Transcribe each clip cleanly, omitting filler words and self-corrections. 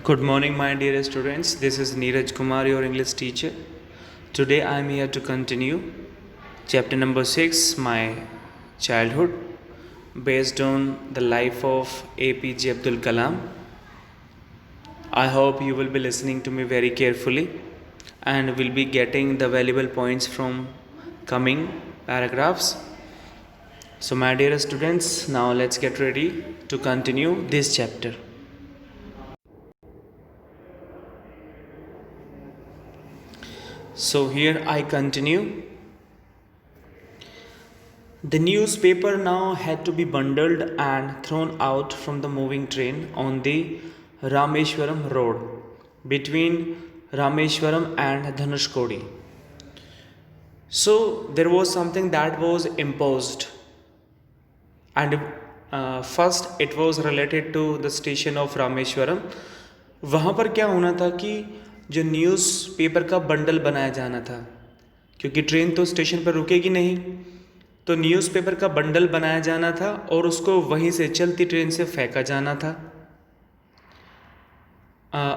Good morning, my dear students. This is Neeraj Kumar, your English teacher. Today I am here to continue chapter number 6, my childhood, based on the life of APJ Abdul Kalam. I hope you will be listening to me very carefully and will be getting the valuable points from coming paragraphs. So, my dear students, now let's get ready to continue this chapter. So here I continue. The newspaper now had to be bundled and thrown out from the moving train on the Rameshwaram road between Rameshwaram and Dhanushkodi. So there was something that was imposed, and first it was related to the station of Rameshwaram. वहाँ पर क्या होना था कि जो newspaper का bundle बनाया जाना था, क्योंकि ट्रेन तो स्टेशन पर रुकेगी नहीं, तो न्यूज़पेपर का बंडल बनाया जाना था और उसको वहीं से चलती ट्रेन से फेंका जाना था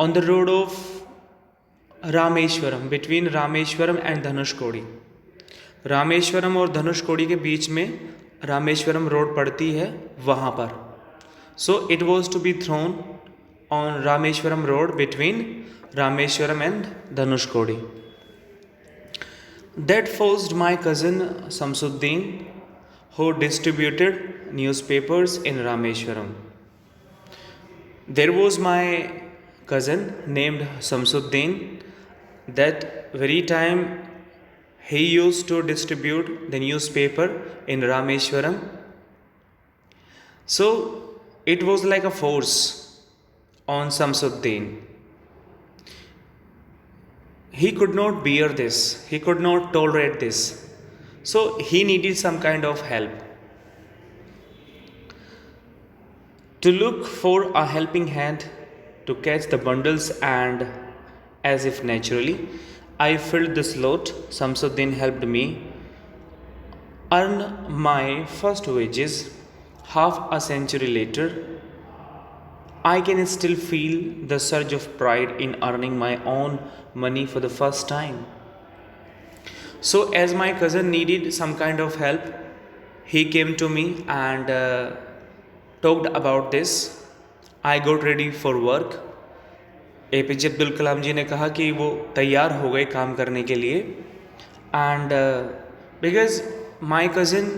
on the road of Rameswaram, between Rameswaram and Dhanushkodi. Rameswaram और धनुषकोडी के बीच में रामेश्वरम रोड पड़ती है, वहाँ पर. So it was to be thrown on Rameshwaram road between Rameshwaram and Dhanushkodi. That forced my cousin Samsuddin, who distributed newspapers in Rameshwaram. There was my cousin named Samsuddin. That very time he used to distribute the newspaper in Rameshwaram. So it was like a force on Samsuddin. He could not bear this, he could not tolerate this, so he needed some kind of help. To look for a helping hand to catch the bundles, and as if naturally I filled the slot. Samsuddin helped me earn my first wages. Half a century later, I can still feel the surge of pride in earning my own money for the first time. So as my cousin needed some kind of help, he came to me and talked about this. I got ready for work. APJ Abdul Kalam ji ने कहा कि वो तैयार हो गए काम करने के लिए, and because my cousin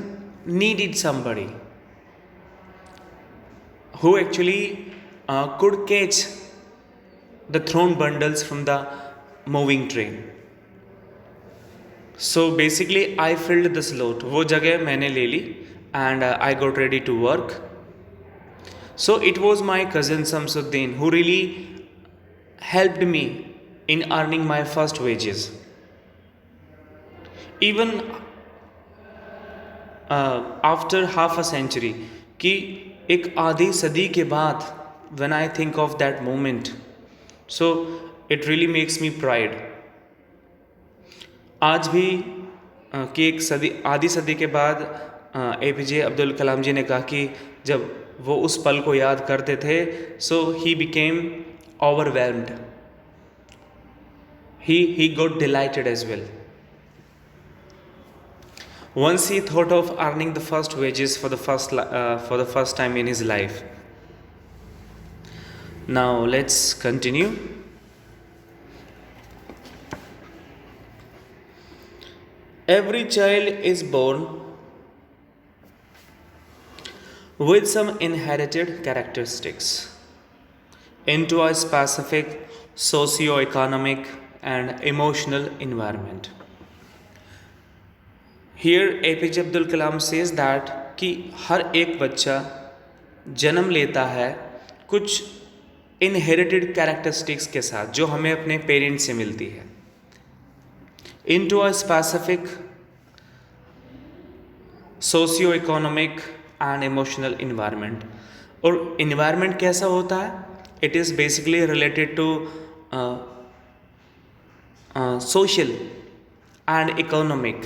needed somebody who actually could catch the thrown bundles from the moving train. So basically I filled the slot, वो जगह मैंने ले ली, and I got ready to work. So it was my cousin Samsuddin who really helped me in earning my first wages. Even after half a century, कि एक आधी सदी के बाद, when I think of that moment, so it really makes me pride. आज भी कि एक आधी सदी के बाद APJ अब्दुल कलाम जी ने कहा कि जब वो उस पल को याद करते थे, so he became overwhelmed. He got delighted as well. Once he thought of earning the first wages for the first time in his life. Now let's continue. Every child is born with some inherited characteristics into a specific socio-economic and emotional environment. Here APJ Abdul Kalam says that कि हर एक बच्चा जन्म लेता है कुछ inherited characteristics के साथ, जो हमें अपने पेरेंट्स से मिलती है, into a specific socio economic and emotional environment. और इन्वायरमेंट कैसा होता है? It is basically related to social and economic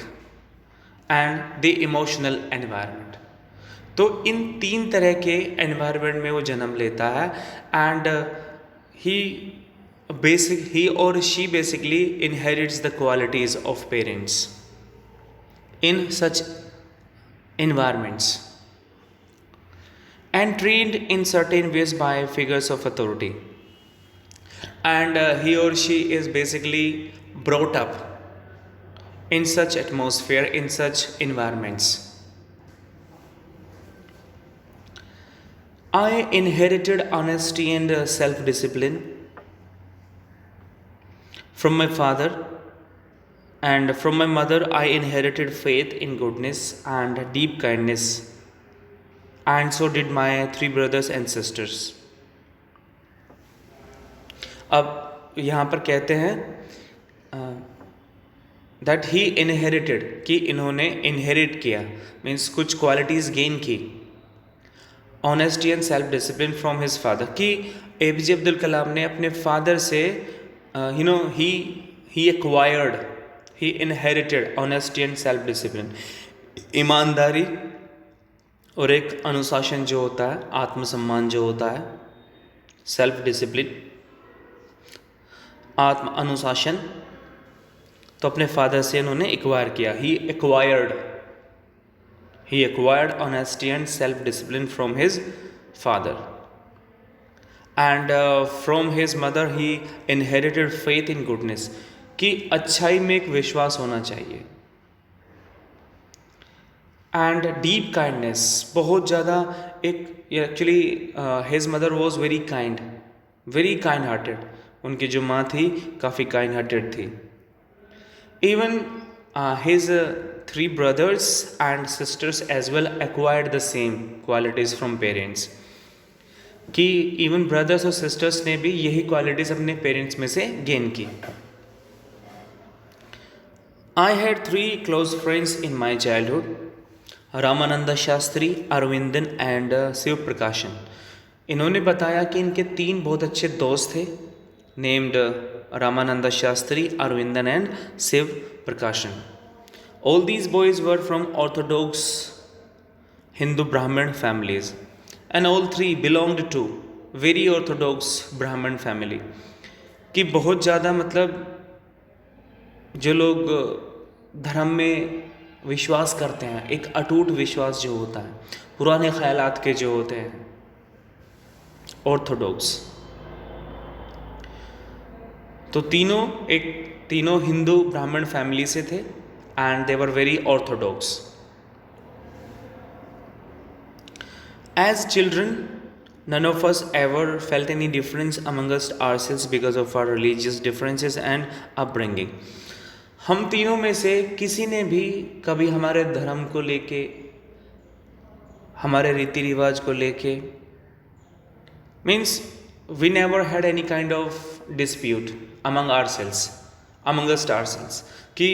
and the emotional environment. तो इन तीन तरह के एनवायरनमेंट में वो जन्म लेता है, and he or she basically inherits the qualities of parents in such environments and trained in certain ways by figures of authority, and he or she is basically brought up in such atmosphere, in such environments. I inherited honesty and self discipline from my father, and from my mother I inherited faith in goodness and deep kindness, and so did my three brothers and sisters. अब यहाँ पर कहते हैं that he inherited, कि इन्होंने inherit किया, means कुछ qualities gain की, honesty and self discipline from his father, कि APJ अब्दुल कलाम ने अपने फादर से ही acquired, he inherited honesty and self discipline, ईमानदारी और एक अनुशासन जो होता है, आत्मसम्मान जो होता है, सेल्फ डिसिप्लिन, आत्म अनुशासन, तो अपने फादर से इन्होंने एक्वायर किया. He acquired honesty and self discipline from his father, and from his mother he inherited faith in goodness, कि अच्छाई में एक विश्वास होना चाहिए, एंड डीप काइंडनेस, बहुत ज़्यादा एक, actually his mother was very kind hearted, उनकी जो माँ थी काफ़ी काइंड हार्टेड थी. Even his three brothers and sisters as well acquired the same qualities from parents, कि इवन ब्रदर्स और सिस्टर्स ने भी यही क्वालिटीज़ अपने पेरेंट्स में से गेन की. I had three close friends in my childhood, Ramanand Shastri, Aravindan and Shiv Prakashan. इन्होंने बताया कि इनके 3 बहुत अच्छे दोस्त थे, नेम्ड रामानंद शास्त्री, अरविंदन एंड शिव प्रकाशन. All these boys were from orthodox Hindu Brahmin families, and all 3 belonged to very orthodox Brahmin family. कि बहुत ज़्यादा, मतलब जो लोग धर्म में विश्वास करते हैं, एक अटूट विश्वास जो होता है, पुराने ख्यालात के जो होते हैं, ऑर्थोडॉक्स. तो तीनों हिंदू ब्राह्मण फैमिली से थे, and they were very orthodox. As children, none of us ever felt any difference amongst ourselves because of our religious differences and upbringing. हम तीनों में से किसी ने भी कभी हमारे धर्म को लेके, हमारे रीति रिवाज को लेके, means we never had any kind of dispute amongst ourselves, कि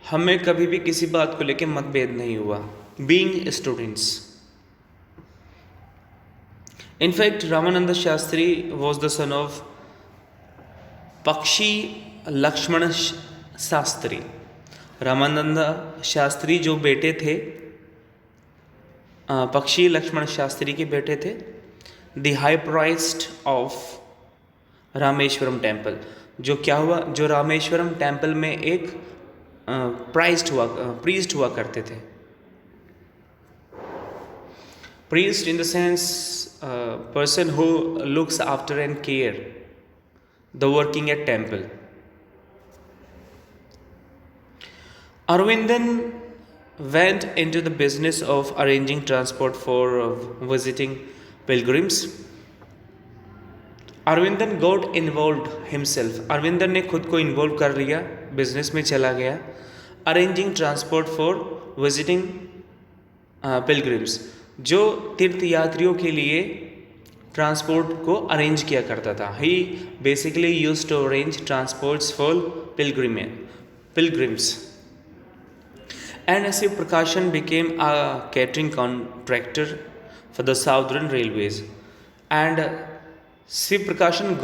हमें कभी भी किसी बात को लेके मतभेद नहीं हुआ. Being students, in fact Ramanand Shastri was the son of पक्षी लक्ष्मण शास्त्री. रामानंद शास्त्री जो बेटे थे, पक्षी लक्ष्मण शास्त्री के बेटे थे, the high priest of Rameswaram temple. जो क्या हुआ, जो रामेश्वरम टेम्पल में एक प्रीस्ट हुआ करते थे. Priest in the sense person who looks after and care the working at temple. Arvindan went into the business of arranging transport for visiting pilgrims. Aravindan got involve himself, Aravindan ने खुद को इन्वॉल्व कर लिया, बिजनेस में चला गया. Arranging transport for visiting pilgrims, जो तीर्थयात्रियों के लिए ट्रांसपोर्ट को अरेंज किया करता था. He basically used to arrange transports for pilgrims. And Shiv Prakashan became a catering contractor for the Southern Railways, and Shiv Prakashan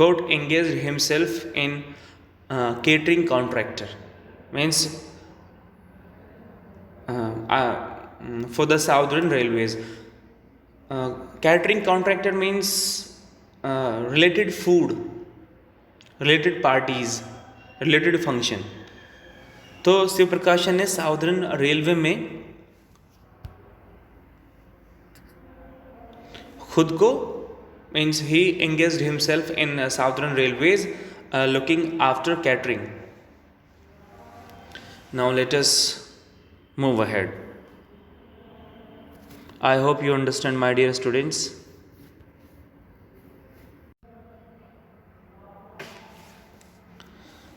got engaged himself in catering contractor, means for the Southern Railways. Catering contractor means related food, related parties, related function. तो शिव प्रकाशन ने southern railway में खुद को means he engaged himself in Southern Railways looking after catering. Now let us move ahead. I hope you understand, my dear students.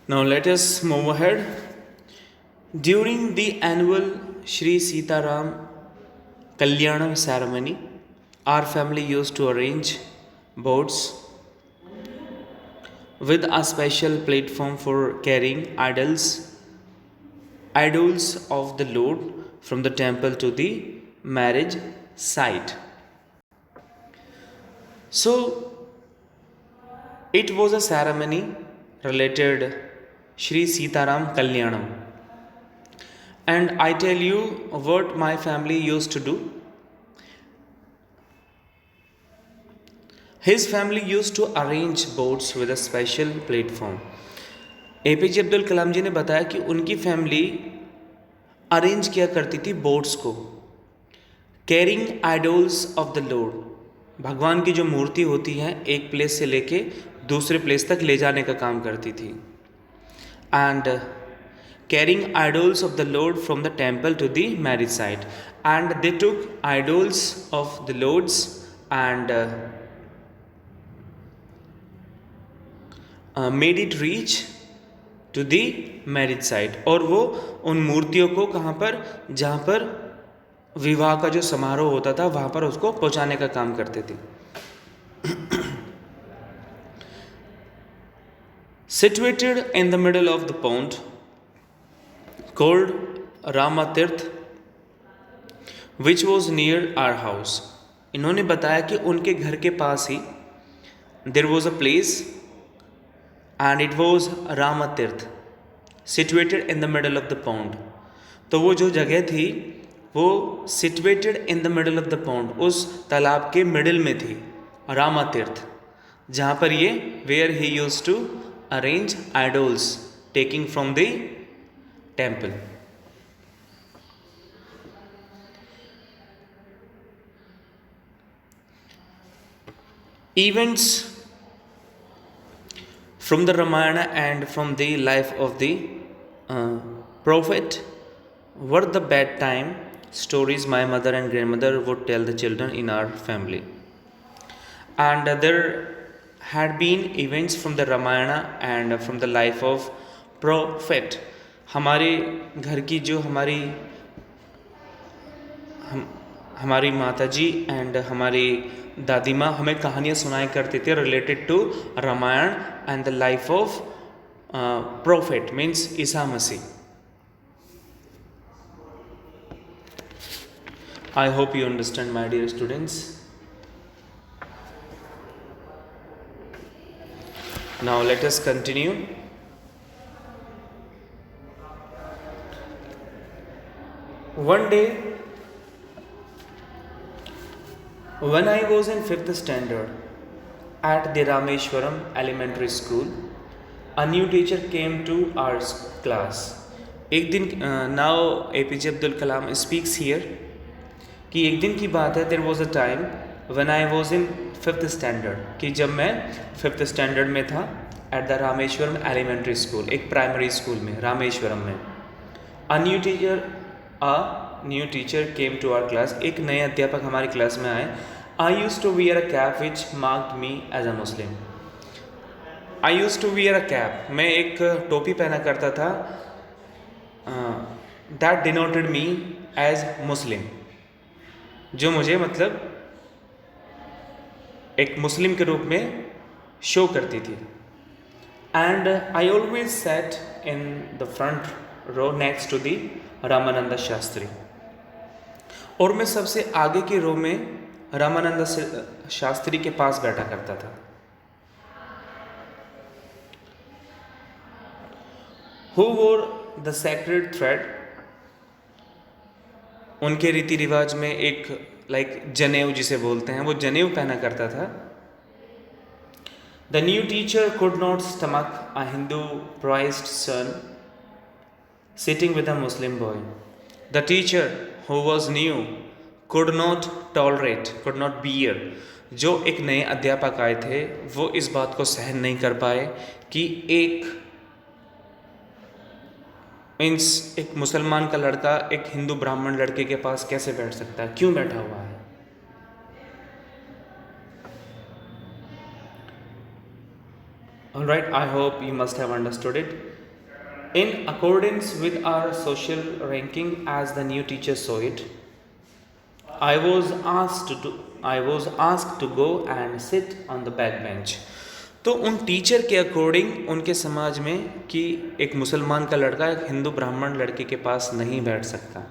Now let us move ahead. During the annual Shri Sitaram Kalyanam ceremony, our family used to arrange boats with a special platform for carrying idols of the Lord from the temple to the marriage site. So it was a ceremony related Shri Sitaram Kalyanam, and I tell you what my family used to do. His family used to arrange boats with a special platform. APJ Abdul Kalam ji ने बताया कि उनकी family arrange किया करती थी boats को, carrying idols of the Lord, भगवान की जो मूर्ति होती है एक प्लेस से लेके दूसरे प्लेस तक ले जाने का काम करती थी. And carrying idols of the lord from the temple to the marriage site, and they took idols of the lords and made it reach to the marriage site. और वो उन मूर्तियों को कहाँ पर, जहाँ पर विवाह का जो समारोह होता था वहाँ पर उसको पहुँचाने का काम करते थे. Situated in the middle of the pond called Ramatirth, which was near our house. इन्होंने बताया कि उनके घर के पास ही there was a place and it was Ramatirth, situated in the middle of the pond. तो वो जो जगह थी वो situated in the middle of the pond, उस तालाब के मिडिल में थी रामातीर्थ, जहाँ पर ये where he used to arrange idols taking from the temple. Events from the Ramayana and from the life of the prophet were the bedtime stories my mother and grandmother would tell the children in our family. And there had been events from the Ramayana and from the life of prophet. हमारे घर की जो हमारी माता जी and हमारी दादी माँ हमें कहानियाँ सुनाया करते थे related to Ramayana and the life of prophet means ईसा मसीह. I hope you understand, my dear students. Now let us continue. One day, when I was in 5th standard at the Rameshwaram Elementary School, a new teacher came to our class. एक दिन now APJ Abdul Kalam speaks here कि एक दिन की बात है, there was a time when I was in 5th standard, कि जब मैं 5th standard में था at the Rameshwaram Elementary School, एक प्राइमरी स्कूल में रामेश्वरम में. A new teacher came to our class. एक नए अध्यापक हमारी क्लास में आए. I used to wear a cap which marked me as a Muslim. I used to wear a cap. मैं एक टोपी पहना करता था that denoted me as Muslim, जो मुझे मतलब एक मुस्लिम के रूप में शो करती थी. And I always sat in the front row next to the Ramanand Shastri, और मैं सबसे आगे की रो में रामानंद शास्त्री के पास बैठा करता था. Who wore the sacred thread? उनके रीति रिवाज में एक लाइक जनेऊ जिसे बोलते हैं, वो जनेऊ पहना करता था. The new teacher could not stomach a Hindu priest's son sitting with a Muslim boy. The teacher who was new could not bear. जो एक नए अध्यापक आए थे वो इस बात को सहन नहीं कर पाए कि एक मुसलमान का लड़का एक हिंदू ब्राह्मण लड़के के पास कैसे बैठ सकता है, क्यों बैठा हुआ है. Alright, I hope you must have understood it. In accordance with our social ranking as the new teacher saw it, I was asked to go and sit on the back bench. तो उन teacher के according उनके समाज में कि एक मुसलमान का लड़का एक हिंदू ब्राह्मण लड़के के पास नहीं बैठ सकता.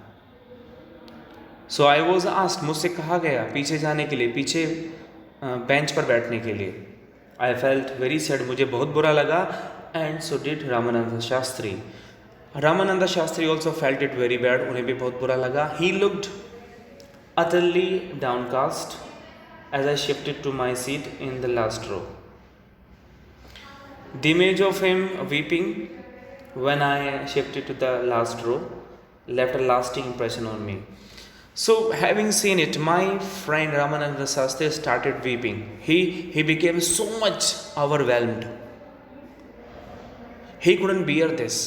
सो आई वॉज आस्क्ड, मुझसे कहा गया पीछे जाने के लिए, पीछे बेंच पर बैठने के लिए. आई फेल्ट वेरी सैड, मुझे बहुत बुरा लगा. And so did Ramanand Shastri. Ramanand Shastri also felt it very bad, उन्हें भी बहुत बुरा लगा. He looked utterly downcast as I shifted to my seat in the last row. The image of him weeping when I shifted to the last row left a lasting impression on me. So having seen it, my friend Ramananda Shastri started weeping. He became so much overwhelmed. He couldn't bear this.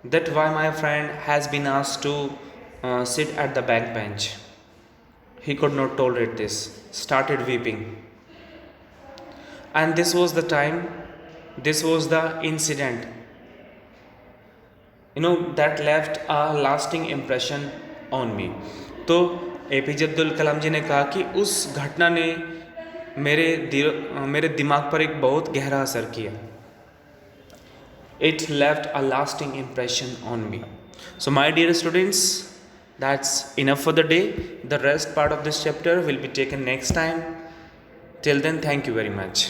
That's why my friend has been asked to sit at the back bench. He could not tolerate this, started weeping. And this was the time, this was the incident, that left a lasting impression on me. तो APJ Abdul Kalam ji ने कहा कि उस घटना ने मेरे दिमाग पर एक बहुत गहरा असर किया. It left a lasting impression on me. So my dear students, that's enough for the day. The rest part of this chapter will be taken next time. Till then, thank you very much.